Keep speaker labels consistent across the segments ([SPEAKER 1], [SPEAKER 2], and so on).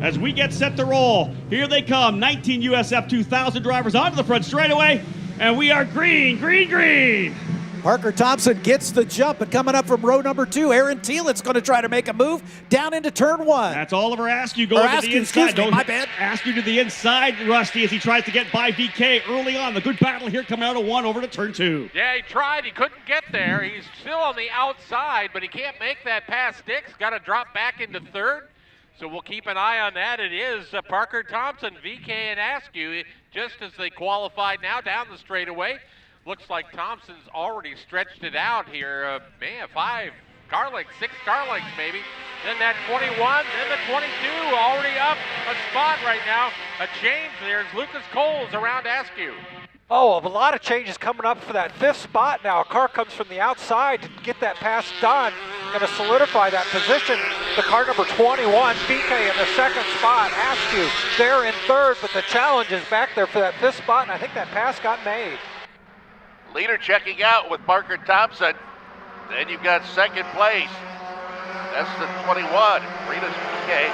[SPEAKER 1] As we get set to roll, here they come, 19 USF 2000 drivers onto the front straightaway, and we are green, green, green.
[SPEAKER 2] Parker Thompson gets the jump, and coming up from row number 2, Aaron Thielett's going to try to make a move down into turn 1.
[SPEAKER 1] That's Oliver Askew going to the inside.
[SPEAKER 2] Excuse me, my bad.
[SPEAKER 1] Askew to the inside, Rusty, as he tries to get by VK early on. The good battle here coming out of 1 over to turn 2.
[SPEAKER 3] Yeah, he tried. He couldn't get there. He's still on the outside, but he can't make that pass sticks. Got to drop back into third. So we'll keep an eye on that. It is Parker Thompson, VK, and Askew, just as they qualified now down the straightaway. Looks like Thompson's already stretched it out here. Man, 5 car lengths, 6 car lengths maybe. Then that 21, then the 22, already up a spot right now. A change there as Lucas Coles around Askew.
[SPEAKER 4] Oh, a lot of changes coming up for that 5th spot now. A car comes from the outside to get that pass done. Going to solidify that position. The car number 21, BK in the 2nd spot. Askew there in 3rd, but the challenge is back there for that 5th spot, and I think that pass got made.
[SPEAKER 5] Leader checking out with Parker Thompson. Then you've got 2nd place. That's the 21, Rita's BK.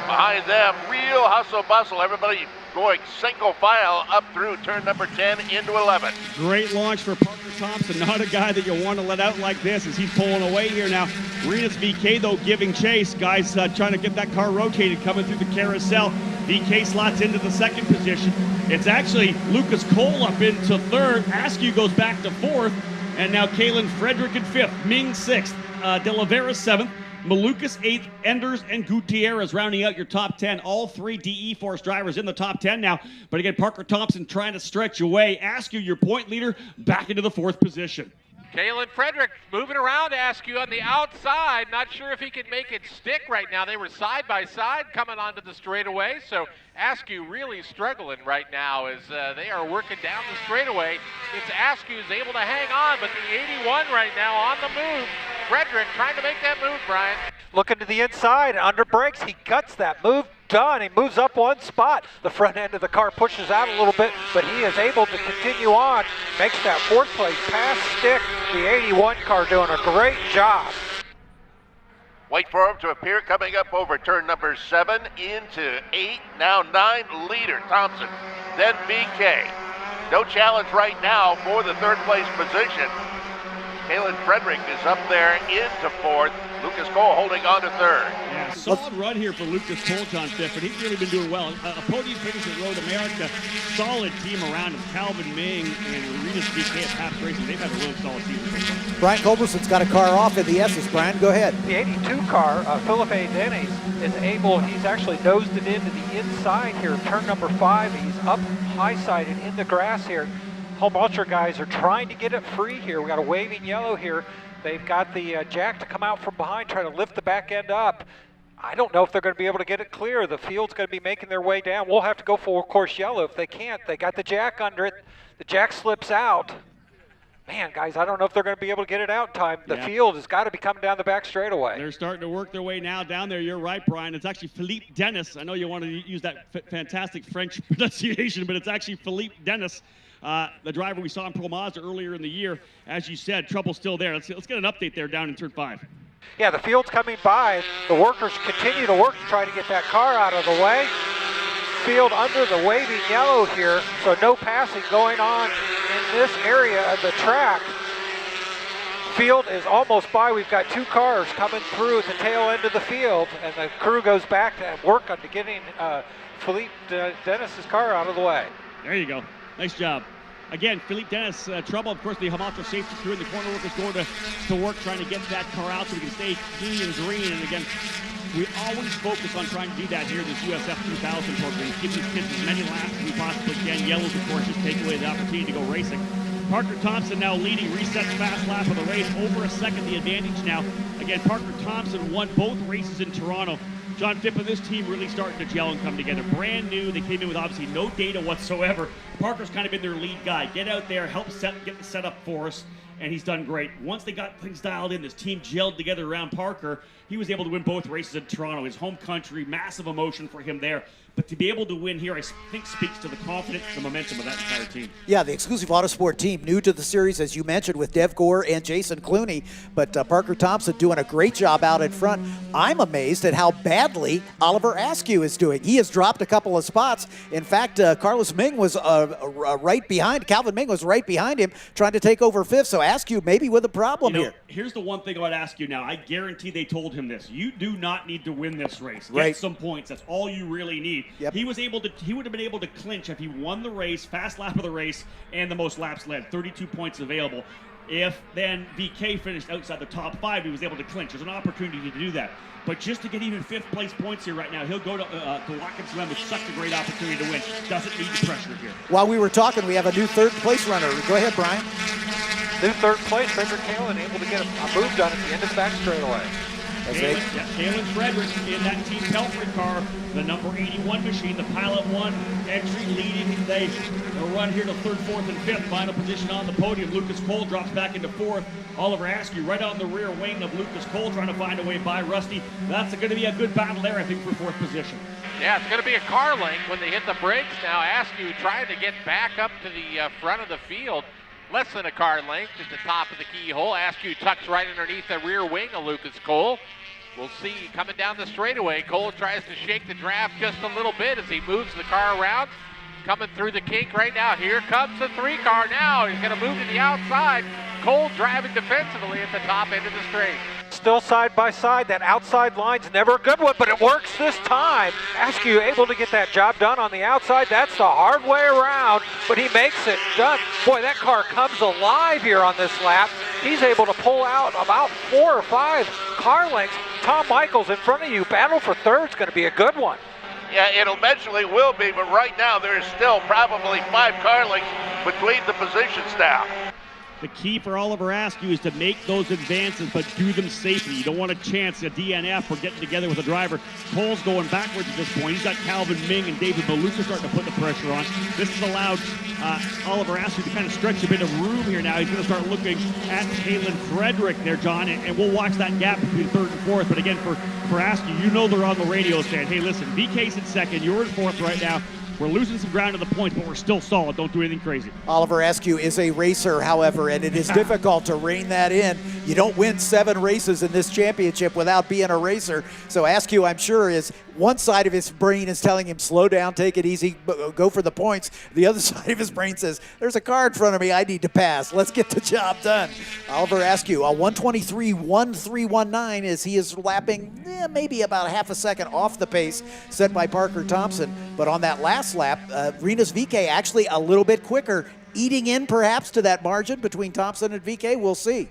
[SPEAKER 5] Behind them, real hustle bustle. Everybody going single file up through turn number 10 into 11.
[SPEAKER 1] Great launch for Parker Thompson. Not a guy that you want to let out like this as he's pulling away here now. Renus VK, though, giving chase. Guys trying to get that car rotated, coming through the carousel. VK slots into the 2nd position. It's actually Lucas Cole up into 3rd. Askew goes back to 4th. And now Kalen Frederick in 5th. Ming 6th. De La Vera 7th. Malukas 8th, Enders and Gutierrez rounding out your top 10. All 3 DE Force drivers in the top 10 now. But again, Parker Thompson trying to stretch away. Askew, your point leader, back into the 4th position.
[SPEAKER 3] Kalen Frederick moving around Askew on the outside. Not sure if he can make it stick right now. They were side by side coming onto the straightaway. So Askew really struggling right now as they are working down the straightaway. It's Askew's able to hang on, but the 81 right now on the move. Frederick trying to make that move, Brian.
[SPEAKER 4] Looking to the inside, under brakes, he cuts that move. Done. He moves up 1 spot. The front end of the car pushes out a little bit, but he is able to continue on. Makes that 4th place pass stick. The 81 car doing a great job.
[SPEAKER 5] Wait for him to appear coming up over turn number 7 into 8, now 9, leader Thompson, then VK. No challenge right now for the 3rd place position. Kalen Frederick is up there into 4th. Lucas Cole holding on to 3rd.
[SPEAKER 1] Yeah, solid run here for Lucas Cole, John Stifford. He's really been doing well. A podium finish at Road America. Solid team around him. Calvin Ming and Renus VK at Pabst Racing. They've had a really solid season.
[SPEAKER 2] Brian Culberson's got a car off in the S's. Brian, go ahead.
[SPEAKER 4] The 82 car, Philippe Dennis, is able, he's actually nosed it into the inside here. Turn number 5, he's up high-sided in the grass here. Home Ultra guys are trying to get it free here. We got a waving yellow here. They've got the jack to come out from behind, trying to lift the back end up. I don't know if they're going to be able to get it clear. The field's going to be making their way down. We'll have to go for, of course, yellow. If they can't, they got the jack under it. The jack slips out. Man, guys, I don't know if they're going to be able to get it out in time. The field has got to be coming down the back straightaway.
[SPEAKER 1] They're starting to work their way now down there. You're right, Brian. It's actually Philippe Dennis. I know you want to use that fantastic French pronunciation, but it's actually Philippe Dennis. The driver we saw in Pro Mazda earlier in the year. As you said, trouble's still there. Let's get an update there down in turn 5.
[SPEAKER 4] Yeah, the field's coming by. The workers continue to work to try to get that car out of the way. Field under the waving yellow here, so no passing going on in this area of the track. Field is almost by. We've got 2 cars coming through at the tail end of the field, and the crew goes back to work on getting Philippe Dennis's car out of the way.
[SPEAKER 1] There you go. Nice job. Again, Philippe Dennis, trouble. Of course, the Hamato safety crew and the corner workers going to work trying to get that car out so we can stay clean and green. And again, we always focus on trying to do that here in this USF 2000 program. Give these kids as many laps as we possibly can. Yellows, of course, just take away the opportunity to go racing. Parker Thompson now leading, resets fast lap of the race. Over a second the advantage now. Again, Parker Thompson won both races in Toronto. John Phippen, this team really starting to gel and come together. Brand new. They came in with obviously no data whatsoever. Parker's kind of been their lead guy. Get out there, help get the setup for us, and he's done great. Once they got things dialed in, this team gelled together around Parker, he was able to win both races in Toronto. His home country, massive emotion for him there. But to be able to win here, I think speaks to the confidence, the momentum of that entire team.
[SPEAKER 2] Yeah, the Exclusive Autosport team, new to the series, as you mentioned, with Dev Gore and Jason Clooney. But Parker Thompson doing a great job out in front. I'm amazed at how badly Oliver Askew is doing. He has dropped a couple of spots. In fact, Carlos Ming was right behind. Calvin Ming was right behind him, trying to take over fifth. So Askew maybe with a problem here.
[SPEAKER 1] Here's the one thing I would ask you now. I guarantee they told him this. You do not need to win this race. Get some points. That's all you really need.
[SPEAKER 2] Yep.
[SPEAKER 1] He would have been able to clinch if he won the race, fast lap of the race, and the most laps led. 32 points available. If then VK finished outside the top 5, he was able to clinch. There's an opportunity to do that. But just to get even 5th place points here right now, he'll go to Watkins Glen with such a great opportunity to win. Doesn't need the pressure here.
[SPEAKER 2] While we were talking, we have a new 3rd place runner. Go ahead, Brian.
[SPEAKER 4] New 3rd place, Frederick Kalin able to get a move done at the end of the back straightaway.
[SPEAKER 1] Kalin Frederick in that Team Pelfrey car, the number 81 machine, the Pilot 1 entry leading the run here to 3rd, 4th, and 5th. Final position on the podium. Lucas Cole drops back into 4th. Oliver Askew right on the rear wing of Lucas Cole trying to find a way by Rusty. That's going to be a good battle there, I think, for 4th position.
[SPEAKER 3] Yeah, it's going to be a car length when they hit the brakes now. Askew trying to get back up to the front of the field. Less than a car length at the top of the keyhole. Askew tucks right underneath the rear wing of Lucas Cole. We'll see coming down the straightaway. Cole tries to shake the draft just a little bit as he moves the car around. Coming through the kink right now. Here comes the 3 car now. He's going to move to the outside. Cole driving defensively at the top end of the straight.
[SPEAKER 4] Still side by side. That outside line's never a good one, but it works this time. Askew able to get that job done on the outside. That's the hard way around, but he makes it done. Boy, that car comes alive here on this lap. He's able to pull out about 4 or 5 car lengths. Tom Michaels in front of you. Battle for 3rd's going to be a good one.
[SPEAKER 5] Yeah, it eventually will be, but right now there is still probably 5 car lengths between the positions now.
[SPEAKER 1] The key for Oliver Askew is to make those advances, but do them safely. You don't want a chance, a DNF, or getting together with a driver. Cole's going backwards at this point. He's got Calvin Ming and David Maluka starting to put the pressure on. This has allowed Oliver Askew to kind of stretch a bit of room here now. He's going to start looking at Kalin Frederick there, John, and we'll watch that gap between 3rd and 4th. But again, for Askew, you know they're on the radio saying, hey, listen, VK's in 2nd, you're in 4th right now. We're losing some ground to the points, but we're still solid. Don't do anything crazy.
[SPEAKER 2] Oliver Askew is a racer, however, and it is difficult to rein that in. You don't win 7 races in this championship without being a racer. So Askew, I'm sure, is one side of his brain is telling him, slow down, take it easy, go for the points. The other side of his brain says, there's a car in front of me, I need to pass. Let's get the job done. Oliver Askew, a 1:23.1319 as he is lapping maybe about a half a second off the pace set by Parker Thompson. But on that last lap, Rinus VeeKay actually a little bit quicker, eating in perhaps to that margin between Thompson and VeeKay. We'll see.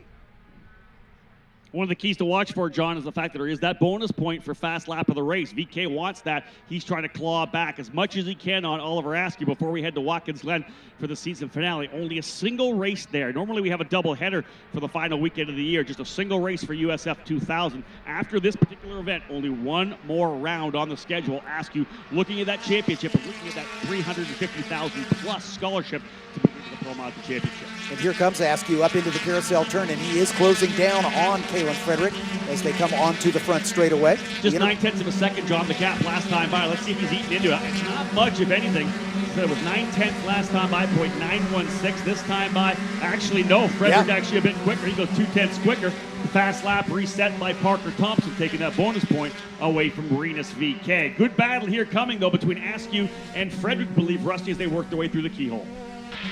[SPEAKER 1] One of the keys to watch for, John, is the fact that there is that bonus point for fast lap of the race. VeeKay wants that. He's trying to claw back as much as he can on Oliver Askew before we head to Watkins Glen for the season finale. Only a single race there. Normally we have a double header for the final weekend of the year, just a single race for USF 2000. After this particular event, only one more round on the schedule. Askew looking at that championship and looking at that $350,000 plus scholarship to move into the Pro Mountain Championship.
[SPEAKER 2] And here comes Askew up into the carousel turn, and he is closing down on Kalin Frederick as they come onto the front straightaway.
[SPEAKER 1] Just 9/10 of a second, John, the gap last time by. Let's see if he's eaten into it. It's not much, if anything. So it was 9/10 last time by, 0.916 this time by. Actually, no, Frederick actually a bit quicker. He goes 0.2 quicker. The fast lap reset by Parker Thompson, taking that bonus point away from Rinus VeeKay. Good battle here coming, though, between Askew and Frederick, believe Rusty, as they work their way through the keyhole.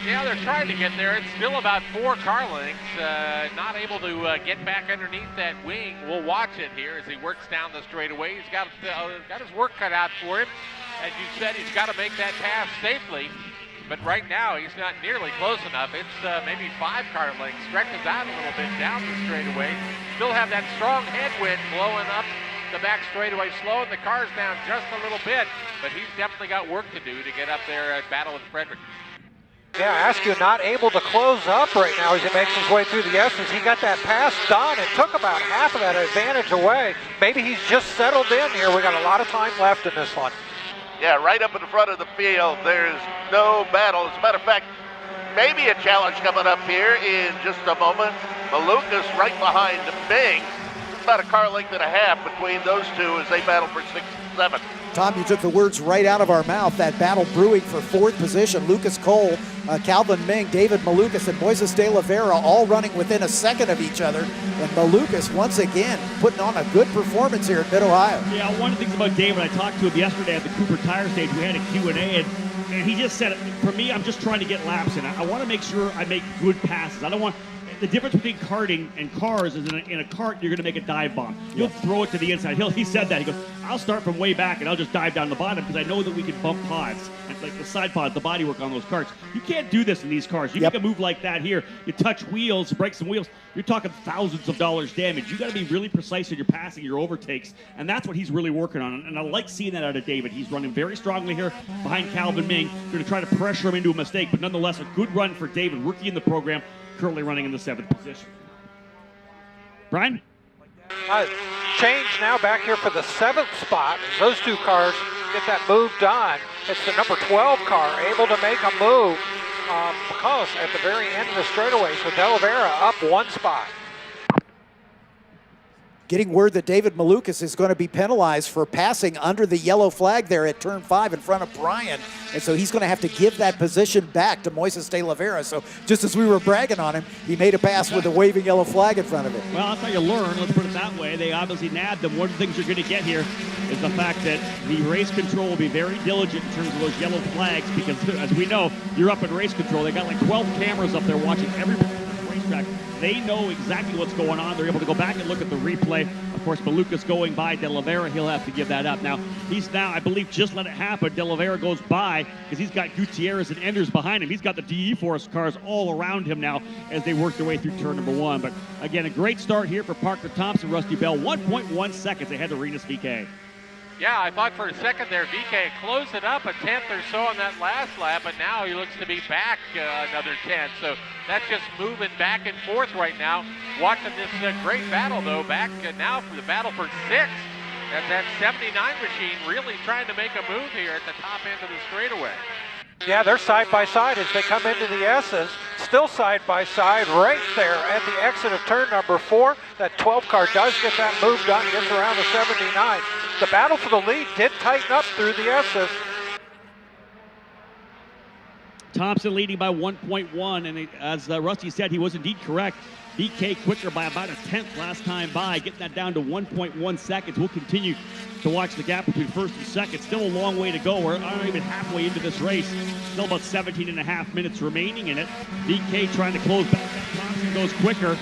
[SPEAKER 3] Yeah, they're trying to get there. It's still about 4 car lengths. Not able to get back underneath that wing. We'll watch it here as he works down the straightaway. He's got his work cut out for him. As you said, he's got to make that pass safely. But right now, he's not nearly close enough. It's maybe 5 car lengths. Stretches out a little bit down the straightaway. Still have that strong headwind blowing up the back straightaway, slowing the cars down just a little bit. But he's definitely got work to do to get up there and battle with Frederick.
[SPEAKER 4] Yeah, Askew not able to close up right now as he makes his way through the S's. He got that pass done and took about half of that advantage away. Maybe he's just settled in here. We got a lot of time left in this one.
[SPEAKER 5] Yeah, right up in the front of the field. There's no battle. As a matter of fact, maybe a challenge coming up here in just a moment. Malukas right behind Ming. It's about a car length and a half between those two as they battle for 6 and 7.
[SPEAKER 2] Tom, you took the words right out of our mouth. That battle brewing for 4th position. Lucas Cole, Calvin Ming, David Malukas, and Moises de Oliveira all running within a second of each other. And Malukas, once again, putting on a good performance here at Mid-Ohio.
[SPEAKER 1] Yeah, one of the things about David, I talked to him yesterday at the Cooper Tire Stage. We had a Q&A, and he just said, for me, I'm just trying to get laps in. I want to make sure I make good passes. I don't want... The difference between karting and cars is in a kart, you're going to make a dive bomb. You'll throw it to the inside. He said that. He goes, I'll start from way back and I'll just dive down the bottom because I know that we can bump pods. And like the side pods, the bodywork on those karts. You can't do this in these cars. You make a move like that here. You touch wheels, break some wheels. You're talking thousands of dollars damage. You got to be really precise in your passing, your overtakes. And that's what he's really working on. And I like seeing that out of David. He's running very strongly here behind Calvin Ming. Going to try to pressure him into a mistake. But nonetheless, a good run for David, rookie in the program. Currently running in the 7th position. Brian?
[SPEAKER 4] Change now back here for the 7th spot. Those two cars get that move done. It's the number 12 car able to make a move because at the very end of the straightaway, so De Oliveira up 1 spot.
[SPEAKER 2] Getting word that David Malukas is going to be penalized for passing under the yellow flag there at turn 5 in front of Brian. And so he's going to have to give that position back to Moises de Oliveira. So just as we were bragging on him, he made a pass with a waving yellow flag in front of it.
[SPEAKER 1] Well, that's how you learn. Let's put it that way. They obviously nabbed him. One of the things you're going to get here is the fact that the race control will be very diligent in terms of those yellow flags because, as we know, you're up in race control. They got like 12 cameras up there watching every racetrack. They know exactly what's going on. They're able to go back and look at the replay. Of course, Malukas going by De Oliveira, he'll have to give that up. Now, he's now, I believe, just let it happen. De Oliveira goes by because he's got Gutierrez and Enders behind him. He's got the DE Force cars all around him now as they work their way through turn number 1. But again, a great start here for Parker Thompson, Rusty Bell. 1.1 seconds ahead of Rinus VeeKay.
[SPEAKER 3] Yeah, I thought for a second there VeeKay closed it up a 10th or so on that last lap, but now he looks to be back another 10. So that's just moving back and forth right now. Watching this great battle, though, back now for the battle for 6th. And that 79 machine really trying to make a move here at the top end of the straightaway.
[SPEAKER 4] Yeah, they're side by side as they come into the S's. Still side by side right there at the exit of turn number 4. That 12 car does get that move done, gets around the 79. The battle for the lead did tighten up through the S's.
[SPEAKER 1] Thompson leading by 1.1, and as Rusty said, he was indeed correct. VeeKay quicker by about a 10th last time by, getting that down to 1.1 seconds. We'll continue to watch the gap between first and second. Still a long way to go. We're not even halfway into this race. Still about 17 and a half minutes remaining in it. VeeKay trying to close back. Thompson goes quicker.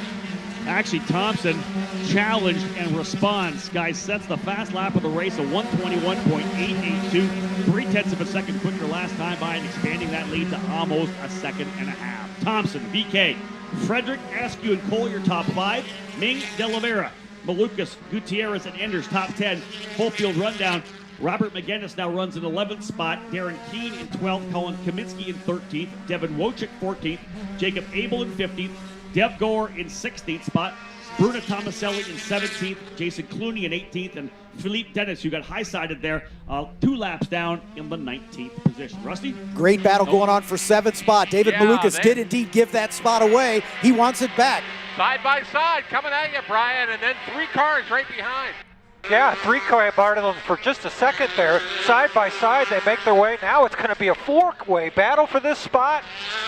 [SPEAKER 1] Actually, Thompson challenged and responds. Guys, sets the fast lap of the race at 121.882. 0.3 of a second quicker last time by, and expanding that lead to almost a second and a half. Thompson, VeeKay, Frederick, Askew, and Cole, your top 5. Ming, De Oliveira, Malukas, Gutierrez, and Enders, top 10. Full field rundown. Robert McGinnis now runs in 11th spot. Darren Keene in 12th. Colin Kaminsky in 13th. Devin Wojcik 14th. Jacob Abel in 15th. Dev Gore in 16th spot. Bruno Tomaselli in 17th. Jason Clooney in 18th. And Philippe Dennis, who got high-sided there, 2 laps down in the 19th position. Rusty?
[SPEAKER 2] Great battle going on for 7th spot. David Malukas did indeed give that spot away. He wants it back.
[SPEAKER 3] Side by side coming at you, Brian, and then 3 cars right behind.
[SPEAKER 4] Yeah, 3 car battle for just a second there. Side by side, they make their way. Now it's going to be a 4-way battle for this spot.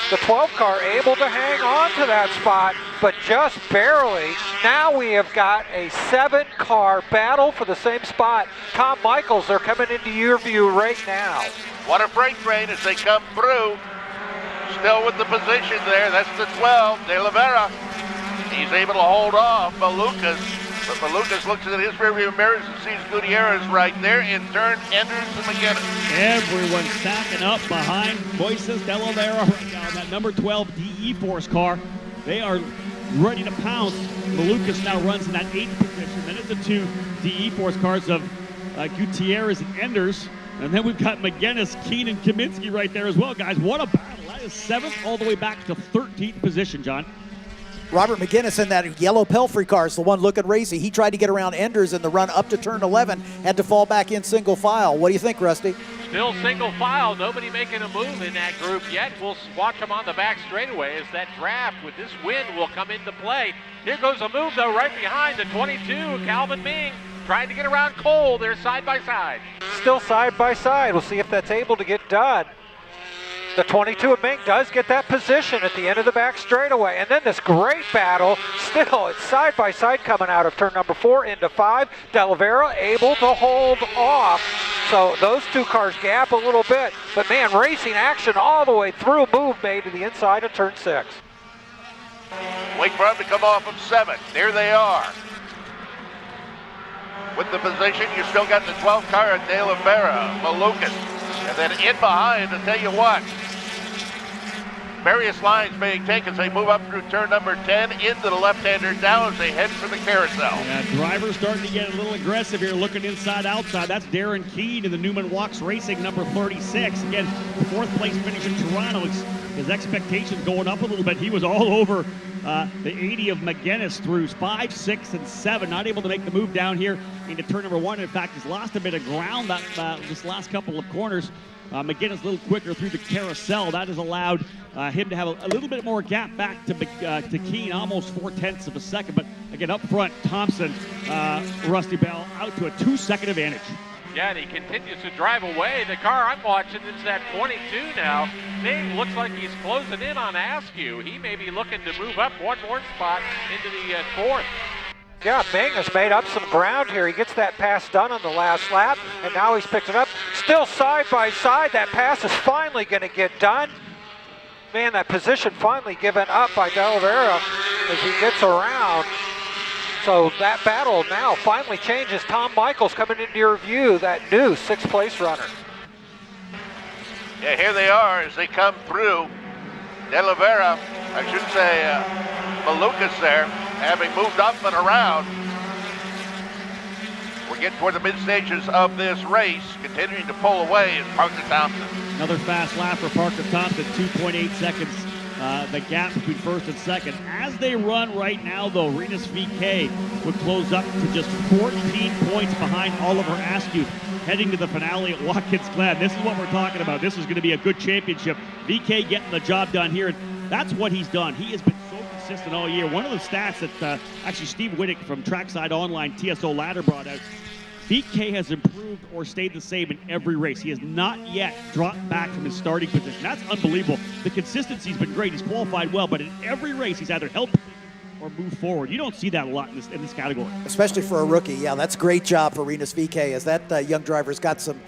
[SPEAKER 4] The 12 car able to hang on to that spot, but just barely. Now we have got a 7-car battle for the same spot. Tom Michaels, they're coming into your view right now.
[SPEAKER 5] What a freight train as they come through. Still with the position there. That's the 12, De Oliveira. He's able to hold off Malukas. But Malukas looks at his rearview mirrors and sees Gutierrez right there. In turn, Enders and McGinnis.
[SPEAKER 1] Everyone stacking up behind Moises de Oliveira right now. That number 12 DE Force car. They are ready to pounce. Malukas now runs in that 8th position. Then it's the 2 DE Force cars of Gutierrez and Enders. And then we've got McGinnis, Keene, and Kaminsky right there as well, guys. What a battle. That is 7th all the way back to 13th position, John.
[SPEAKER 2] Robert McGinnis in that yellow Pelfrey car is the one looking racy. He tried to get around Enders in the run up to turn 11, had to fall back in single file. What do you think, Rusty?
[SPEAKER 3] Still single file, nobody making a move in that group yet. We'll watch them on the back straightaway as that draft with this win will come into play. Here goes a move though right behind the 22, Calvin Ming, trying to get around Cole. They're side by side.
[SPEAKER 4] Still side by side. We'll see if that's able to get done. The 22 of Ming does get that position at the end of the back straightaway. And then this great battle. Still, it's side by side coming out of turn number 4 into 5. De Oliveira able to hold off. So those two cars gap a little bit. But man, racing action all the way through. Move made to the inside of turn 6.
[SPEAKER 5] Wait for them to come off of 7. There they are. With the position, you still got the 12 car at De Oliveira, Malukas. And then in behind, to tell you what, various lines being taken as they move up through turn number 10 into the left-hander down as they head for the carousel.
[SPEAKER 1] Yeah, drivers starting to get a little aggressive here, looking inside, outside. That's Darren Keene in the Newman Walks Racing number 36. Again, 4th place finish in Toronto. His expectations going up a little bit. He was all over the 80 of McGuinness through 5, 6, and 7. Not able to make the move down here into turn number 1. In fact, he's lost a bit of ground this last couple of corners. McGuinness a little quicker through the carousel. That has allowed him to have a little bit more gap back to Keene, almost 0.4 of a second. But again, up front, Thompson, Rusty Bell out to a 2-second advantage.
[SPEAKER 3] Yeah, and he continues to drive away. The car I'm watching is that 22 now. Ming looks like he's closing in on Askew. He may be looking to move up one more spot into the 4th.
[SPEAKER 4] Yeah, Ming has made up some ground here. He gets that pass done on the last lap, and now he's picked it up. Still side by side. That pass is finally going to get done. Man, that position finally given up by De Oliveira as he gets around. So that battle now finally changes. Tom Michaels coming into your view, that new 6th place runner.
[SPEAKER 5] Yeah, here they are as they come through. De Oliveira, I should say Malukas there, having moved up and around. We're getting toward the mid stages of this race. Continuing to pull away is Parker Thompson.
[SPEAKER 1] Another fast lap for Parker Thompson, 2.8 seconds. The gap between 1st and 2nd. As they run right now, though, Rinus VeeKay would close up to just 14 points behind Oliver Askew, heading to the finale at Watkins Glen. This is what we're talking about. This is going to be a good championship. VeeKay getting the job done here, and that's what he's done. He has been so consistent all year. One of the stats that actually Steve Whittick from Trackside Online, TSO Ladder brought out, VeeKay has improved or stayed the same in every race. He has not yet dropped back from his starting position. That's unbelievable. The consistency's been great. He's qualified well, but in every race, he's either held or moved forward. You don't see that a lot in this category.
[SPEAKER 2] Especially for a rookie. Yeah, that's a great job for Rinus VeeKay, as that young driver's got some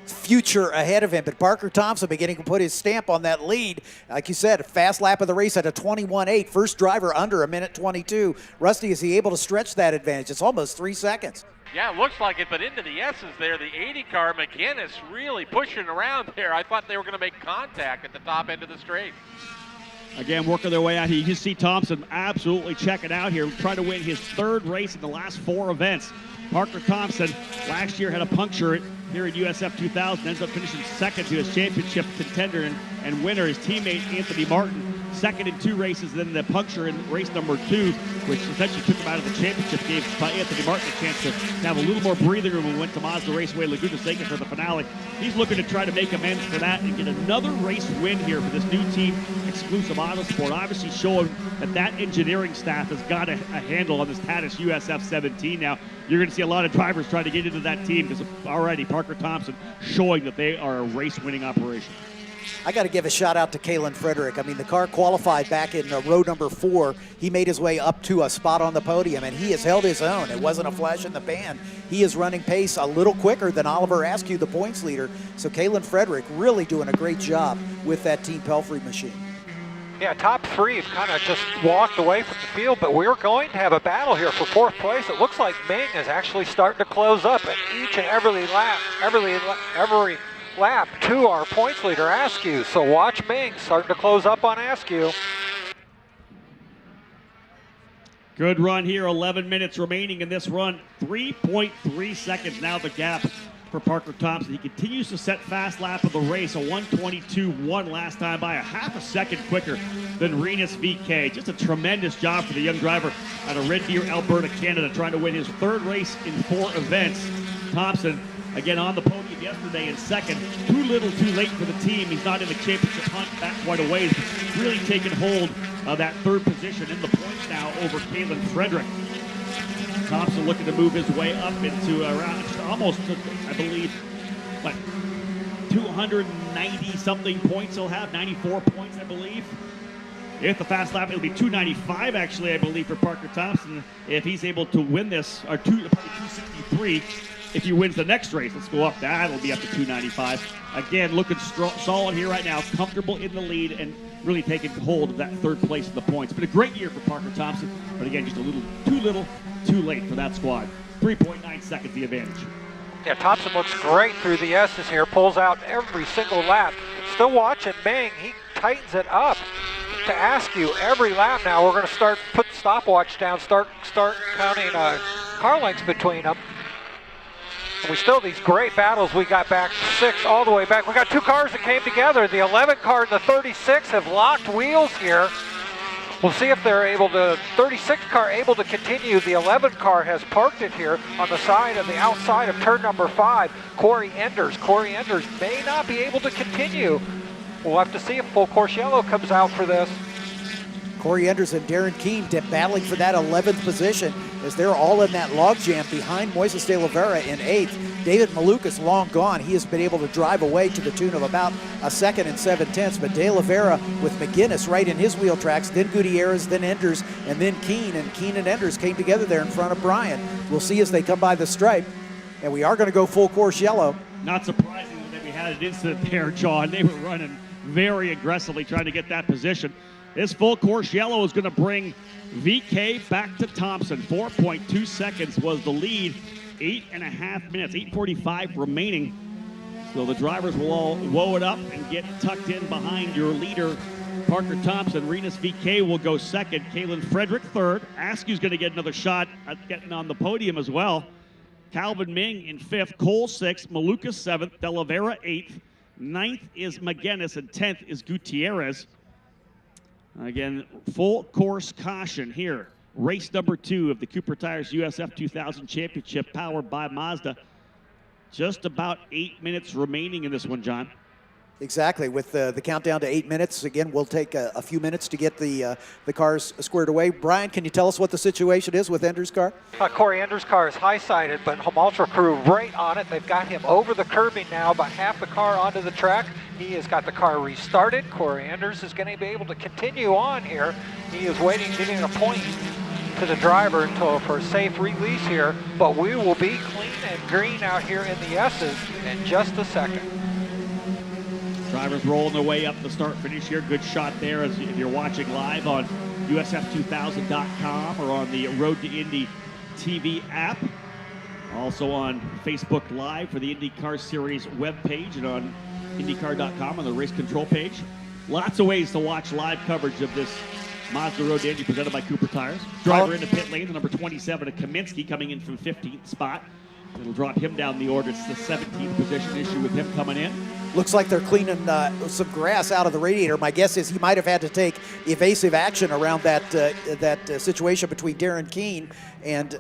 [SPEAKER 2] future ahead of him. But Parker Thompson beginning to put his stamp on that lead. Like you said, a fast lap of the race at a 21.8. First driver under a minute 22. Rusty, is he able to stretch that advantage? It's almost 3 seconds.
[SPEAKER 3] Yeah, it looks like it, but into the S's there, the 80 car, McGuinness really pushing around there. I thought they were going to make contact at the top end of the straight.
[SPEAKER 1] Again, working their way out here. You can see Thompson absolutely checking out here, trying to win his 3rd race in the last 4 events. Parker Thompson last year had a puncture here at USF 2000, ends up finishing 2nd to his championship contender and winner, his teammate Anthony Martin. 2nd in 2 races, then the puncture in race number 2, which essentially took him out of the championship, gave Anthony Martin a chance to have a little more breathing room and went to Mazda Raceway Laguna Seca for the finale. He's looking to try to make amends for that and get another race win here for this new team, Exclusive Autosport. Obviously showing that engineering staff has got a handle on this Tatis USF 17 now. You're going to see a lot of drivers trying to get into that team because already Parker Thompson showing that they are a race-winning operation.
[SPEAKER 2] I got to give a shout out to Kalen Frederick. I mean, the car qualified back in row number 4. He made his way up to a spot on the podium, and he has held his own. It wasn't a flash in the pan. He is running pace a little quicker than Oliver Askew, the points leader. So Kalen Frederick really doing a great job with that Team Pelfrey machine.
[SPEAKER 4] Yeah, top 3 have kind of just walked away from the field, but we're going to have a battle here for 4th place. It looks like Ming is actually starting to close up at each and every lap to our points leader, Askew. So watch Ming starting to close up on Askew.
[SPEAKER 1] Good run here, 11 minutes remaining in this run. 3.3 seconds now the gap for Parker Thompson. He continues to set fast lap of the race, a 1:22.1 last time by, a half a second quicker than Rinus VeeKay. Just a tremendous job for the young driver out of Red Deer, Alberta, Canada, trying to win his 3rd race in 4 events. Thompson again on the podium yesterday in second. Too little, too late for the team. He's not in the championship hunt back quite a ways, but really taking hold of that third position in the points now over Kalen Frederick. Thompson looking to move his way up into around almost, I believe, what, 290 something points he'll have, 94 points, I believe. If the fast lap, it'll be 295 actually, I believe, for Parker Thompson if he's able to win this, or probably 263 if he wins the next race. Let's go up. That'll be up to 295. Again, looking solid here right now, comfortable in the lead and really taking hold of that third place in the points. It's been a great year for Parker Thompson, but again, just a little, too late for that squad. 3.9 seconds the advantage.
[SPEAKER 4] Yeah, Thompson looks great through the S's here, pulls out every single lap. Still watching Bing, he tightens it up to ask you every lap now. We're going to put the stopwatch down, start counting car lengths between them. And we still, these great battles, we got back 6 all the way back. We got 2 cars that came together. The 11 car and the 36 have locked wheels here. We'll see if they're able to, 36 car able to continue. The 11 car has parked it here on the side of the outside of turn number 5. Corey Enders may not be able to continue. We'll have to see if Full Course Yellow comes out for this.
[SPEAKER 2] Corey Enders and Darren Keene battling for that 11th position as they're all in that logjam behind Moises de Oliveira in 8th. David Malukas long gone. He has been able to drive away to the tune of about a 2nd and 7/10. But de Oliveira with McGinnis right in his wheel tracks, then Gutierrez, then Enders, and then Keene. And Keene and Enders came together there in front of Bryan. We'll see as they come by the stripe. And we are going to go Full Course Yellow.
[SPEAKER 1] Not surprising that we had an incident there, John. They were running very aggressively trying to get that position. This Full Course Yellow is going to bring VK back to Thompson. 4.2 seconds was the lead. 8.5 minutes, 8:45 remaining. So the drivers will all woe it up and get tucked in behind your leader, Parker Thompson. Rinus VK will go second. Kalen Frederick third. Askew's going to get another shot at getting on the podium as well. Calvin Ming in 5th. Cole 6th. Malukas 7th. De Oliveira 8th. 9th is McGinnis, and 10th is Gutierrez. Again, full course caution here. Race number 2 of the Cooper Tires USF 2000 Championship powered by Mazda. Just about 8 minutes remaining in this one, John.
[SPEAKER 2] Exactly, with the countdown to 8 minutes. Again, we'll take a few minutes to get the cars squared away. Brian, can you tell us what the situation is with Enders' car?
[SPEAKER 4] Corey Enders' car is high-sided, but Homaltra crew right on it. They've got him over the curbing now, about half the car onto the track. He has got the car restarted. Corey Enders is going to be able to continue on here. He is waiting, giving a point to the driver for a safe release here, but we will be clean and green out here in the S's in just a second.
[SPEAKER 1] Drivers rolling their way up the start finish here. Good shot there as if you're watching live on USF2000.com or on the Road to Indy TV app. Also on Facebook Live for the IndyCar Series webpage and on IndyCar.com on the race control page. Lots of ways to watch live coverage of this Mazda Road to Indy presented by Cooper Tires. Driver into pit lane, the number 27 of Kaminsky coming in from 15th spot. It'll drop him down the order. It's the 17th position issue with him coming in.
[SPEAKER 2] Looks like they're cleaning some grass out of the radiator. My guess is he might have had to take evasive action around that situation between Darren Keene and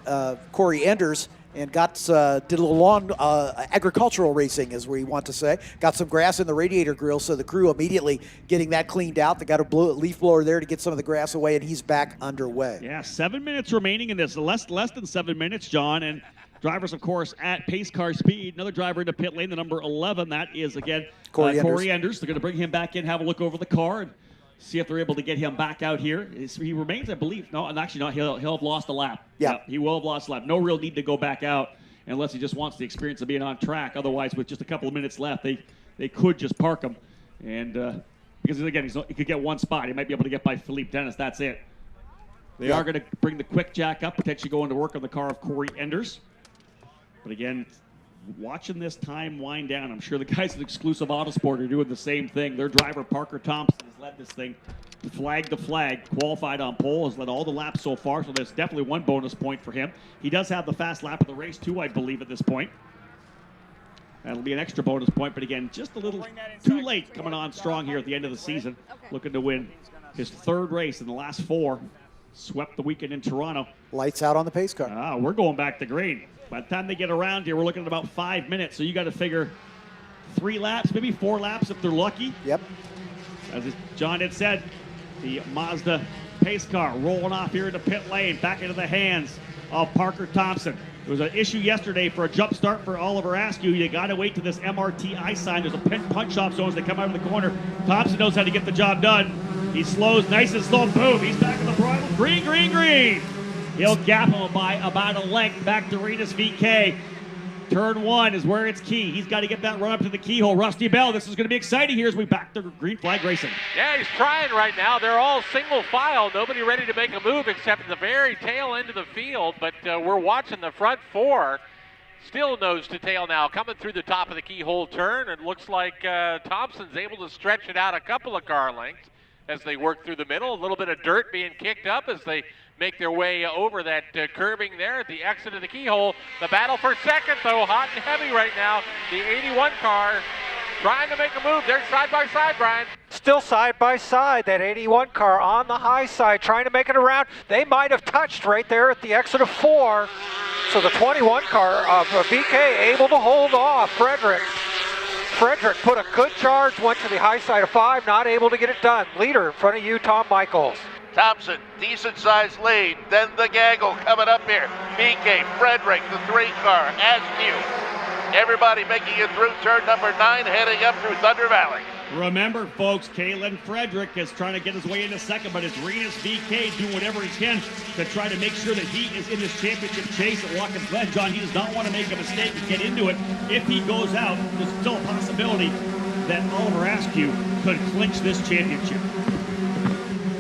[SPEAKER 2] Corey Enders, and did a little lawn agricultural racing, as we want to say. Got some grass in the radiator grill, so the crew immediately getting that cleaned out. They got a leaf blower there to get some of the grass away, and he's back underway.
[SPEAKER 1] Yeah, 7 minutes remaining in this. Less than 7 minutes, John, and drivers, of course, at pace car speed. Another driver into pit lane, the number 11. That is, again, Corey Enders. They're going to bring him back in, have a look over the car, and see if they're able to get him back out here. He remains, I believe, no, and actually not. He'll have lost a lap.
[SPEAKER 2] Yeah,
[SPEAKER 1] he will have lost a lap. No real need to go back out unless he just wants the experience of being on track. Otherwise, with just a couple of minutes left, they could just park him. And because, again, he could get one spot. He might be able to get by Philippe Dennis. That's it. They are going to bring the quick jack up, potentially going to work on the car of Corey Enders. But again, watching this time wind down, I'm sure the guys at Exclusive Autosport are doing the same thing. Their driver, Parker Thompson, has led this thing flag to flag, qualified on pole, has led all the laps so far, so there's definitely one bonus point for him. He does have the fast lap of the race, too, I believe, at this point. That'll be an extra bonus point, but again, just a little too late coming on strong here at the end of the season, looking to win his 3rd race in the last 4. swept the weekend in Toronto.
[SPEAKER 2] Lights out on the pace car.
[SPEAKER 1] We're going back to green. By the time they get around here, we're looking at about 5 minutes. So you got to figure 3 laps, maybe 4 laps if they're lucky.
[SPEAKER 2] Yep.
[SPEAKER 1] As John had said, the Mazda pace car rolling off here into pit lane, back into the hands of Parker Thompson. There was an issue yesterday for a jump start for Oliver Askew. You got to wait to this MRTI sign. There's a pit punch-off zone as they come out of the corner. Thompson knows how to get the job done. He slows nice and slow. Boom. He's back in the bridle. Green, green, green. He'll gap him by about a length back to Rinus VeeKay. Turn 1 is where it's key. He's got to get that run up to the keyhole. Rusty Bell, this is going to be exciting here as we back to green flag racing.
[SPEAKER 3] Yeah, he's trying right now. They're all single file. Nobody ready to make a move except at the very tail end of the field. But we're watching the front 4. Still nose to tail now, coming through the top of the keyhole turn. It looks like Thompson's able to stretch it out a couple of car lengths as they work through the middle. A little bit of dirt being kicked up as they make their way over that curbing there at the exit of the keyhole. The battle for second, though, hot and heavy right now. The 81 car trying to make a move. They're side by side, Brian.
[SPEAKER 4] Still side by side, that 81 car on the high side, trying to make it around. They might have touched right there at the exit of 4. So the 21 car of VeeKay able to hold off Frederick. Frederick put a good charge, went to the high side of 5, not able to get it done. Leader in front of you, Tom Michaels.
[SPEAKER 5] Thompson, decent-sized lead. Then the gaggle coming up here. VeeKay, Frederick, the 3 car, Askew. Everybody making it through turn number 9, heading up through Thunder Valley.
[SPEAKER 1] Remember, folks, Kalen Frederick is trying to get his way into second, but it's Rinus VeeKay doing whatever he can to try to make sure that he is in this championship chase at Watkins Glen. John, he does not want to make a mistake and get into it. If he goes out, there's still a possibility that Oliver Askew could clinch this championship.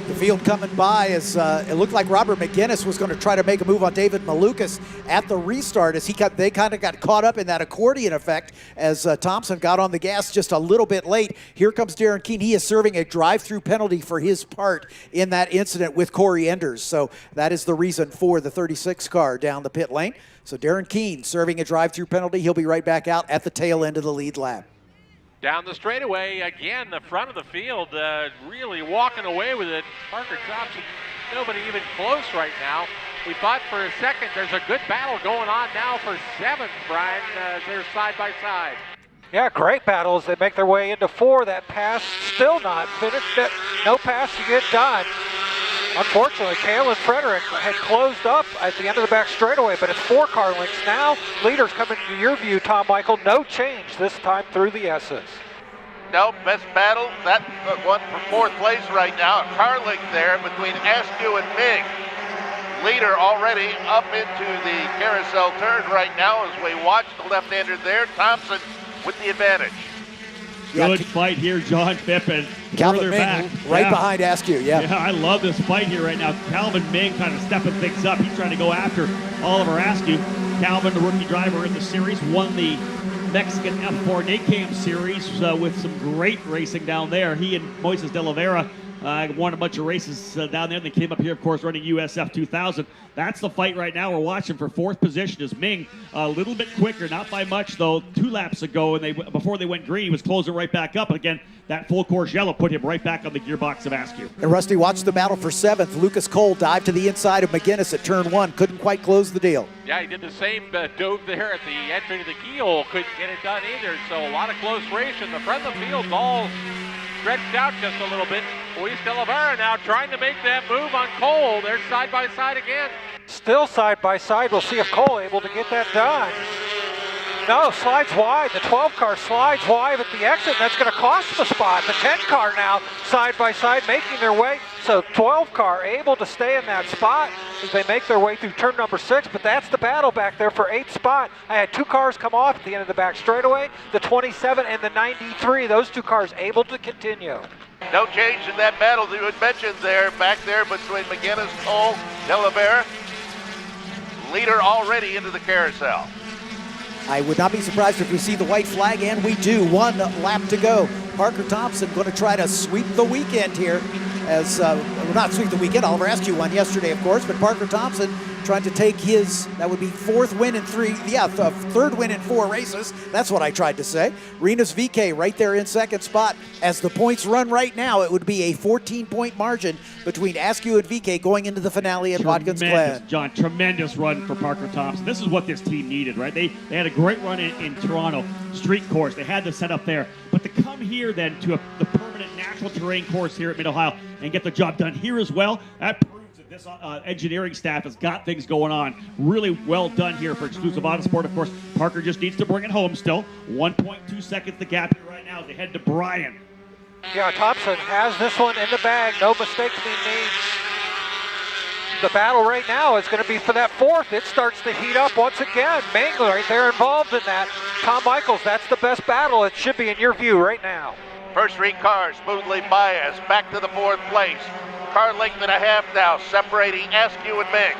[SPEAKER 2] The field coming by as it looked like Robert McGinnis was going to try to make a move on David Malukas at the restart as they kind of got caught up in that accordion effect as Thompson got on the gas just a little bit late. Here comes Darren Keene. He is serving a drive-through penalty for his part in that incident with Corey Enders. So that is the reason for the 36 car down the pit lane. So Darren Keene serving a drive-through penalty. He'll be right back out at the tail end of the lead lap.
[SPEAKER 3] Down the straightaway, again, the front of the field, really walking away with it. Parker Thompson, nobody even close right now. We thought for a second there's a good battle going on now for 7th, Brian. They're side by side.
[SPEAKER 4] Yeah, great battle as they make their way into 4. That pass still not finished. No pass to get done. Unfortunately, Kalen Frederick had closed up at the end of the back straightaway, but it's 4 car lengths now. Leaders coming to your view, Tom Michael. No change this time through the S's.
[SPEAKER 5] No, best battle. That one for 4th place right now. A car length there between Askew and Ming. Leader already up into the carousel turn right now as we watch the left-hander there. Thompson with the advantage.
[SPEAKER 1] Good fight here, John Pippen.
[SPEAKER 2] Calvin
[SPEAKER 1] Further
[SPEAKER 2] Ming
[SPEAKER 1] back.
[SPEAKER 2] right behind Askew,
[SPEAKER 1] Yeah, I love this fight here right now. Calvin Ming kind of stepping things up. He's trying to go after Oliver Askew. Calvin, the rookie driver in the series, won the Mexican F4 NACAM series with some great racing down there. He and Moises de la Vera won a bunch of races down there. They came up here, of course, running USF 2000. That's the fight right now. We're watching for 4th position is Ming. A little bit quicker, not by much, though. 2 laps ago, and before they went green, he was closing right back up. And again, that full course yellow put him right back on the gearbox of Askew.
[SPEAKER 2] And Rusty, watch the battle for 7th. Lucas Cole dived to the inside of McGinnis at turn 1. Couldn't quite close the deal.
[SPEAKER 3] Yeah, he did the same dove there at the entry to the keyhole. Couldn't get it done either. So a lot of close racing. The front of the field's all stretched out just a little bit. Luis de la Vera now trying to make that move on Cole. They're side by side again.
[SPEAKER 4] Still side by side. We'll see if Cole able to get that done. No, slides wide. The 12 car slides wide at the exit. That's going to cost the spot. The 10 car now side by side making their way. So 12 car able to stay in that spot as they make their way through turn number 6. But that's the battle back there for 8th spot. I had 2 cars come off at the end of the back straightaway. The 27 and the 93. Those 2 cars able to continue.
[SPEAKER 5] No change in that battle that you had mentioned there, back there between McGinnis, Cole, de la Vera. Leader already into the carousel.
[SPEAKER 2] I would not be surprised if we see the white flag, and we do. 1 lap to go. Parker Thompson going to try to sweep the weekend here. As well, not sweep the weekend. Oliver Askew won yesterday, of course, but Parker Thompson trying to take his, that would be third win in 4 races. That's what I tried to say. Rinus VeeKay right there in second spot. As the points run right now, it would be a 14-point margin between Askew and VeeKay going into the finale at Watkins Glen.
[SPEAKER 1] John, tremendous run for Parker Thompson. This is what this team needed, right? They had a great run in Toronto, street course. They had the setup there. But to come here then to the permanent natural terrain course here at Mid-Ohio and get the job done here as well, that proves that this engineering staff has got things going on. Really well done here for Exclusive Autosport. Of course, Parker just needs to bring it home still. 1.2 seconds the gap here right now as they head to Bryan.
[SPEAKER 4] Yeah, Thompson has this one in the bag. No mistakes being made. The battle right now is going to be for that fourth. It starts to heat up once again. Mangler right there involved in that. Tom Michaels, that's the best battle it should be in your view right now.
[SPEAKER 5] First three cars smoothly by us, back to the fourth place. Car length and a half now, separating Askew and Ming.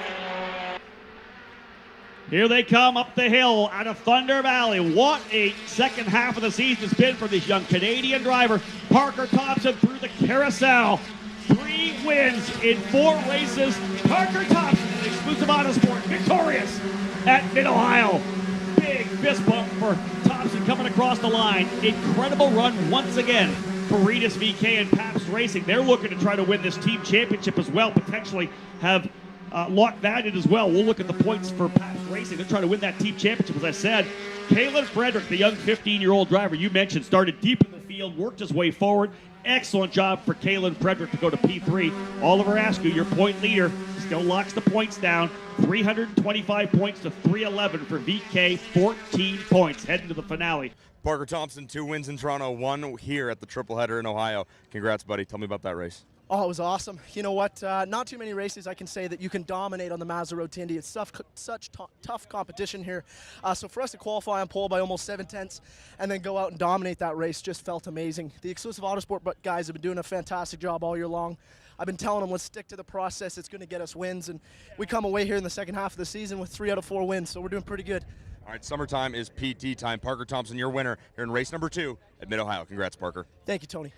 [SPEAKER 1] Here they come up the hill out of Thunder Valley. What a second half of the season has been for this young Canadian driver, Parker Thompson, through the carousel. 3 wins in 4 races. Parker Thompson, Exclusive Autosport, victorious at Mid-Ohio. Big fist bump for Thompson coming across the line. Incredible run once again for Rinus VeeKay and Pabst Racing. They're looking to try to win this team championship as well, potentially have locked that in as well. We'll look at the points for Pabst Racing. They're trying to win that team championship, as I said. Kalen Frederick, the young 15-year-old driver you mentioned, started deep in the field, worked his way forward. Excellent job for Kalen Frederick to go to P3. Oliver Askew, your point leader, still locks the points down. 325 points to 311 for VeeKay, 14 points heading to the finale.
[SPEAKER 6] Parker Thompson, 2 wins in Toronto, 1 here at the triple header in Ohio. Congrats, buddy. Tell me about that race.
[SPEAKER 7] Oh, it was awesome. You know what? Not too many races I can say that you can dominate on the Mazda Road to Indy. It's such tough competition here. So for us to qualify on pole by almost 7/10 and then go out and dominate that race just felt amazing. The Exclusive Autosport guys have been doing a fantastic job all year long. I've been telling them, let's stick to the process. It's going to get us wins. And we come away here in the second half of the season with 3 out of 4 wins. So we're doing pretty good.
[SPEAKER 6] All right, summertime is PT time. Parker Thompson, your winner here in race number 2 at Mid-Ohio. Congrats, Parker.
[SPEAKER 7] Thank you, Tony.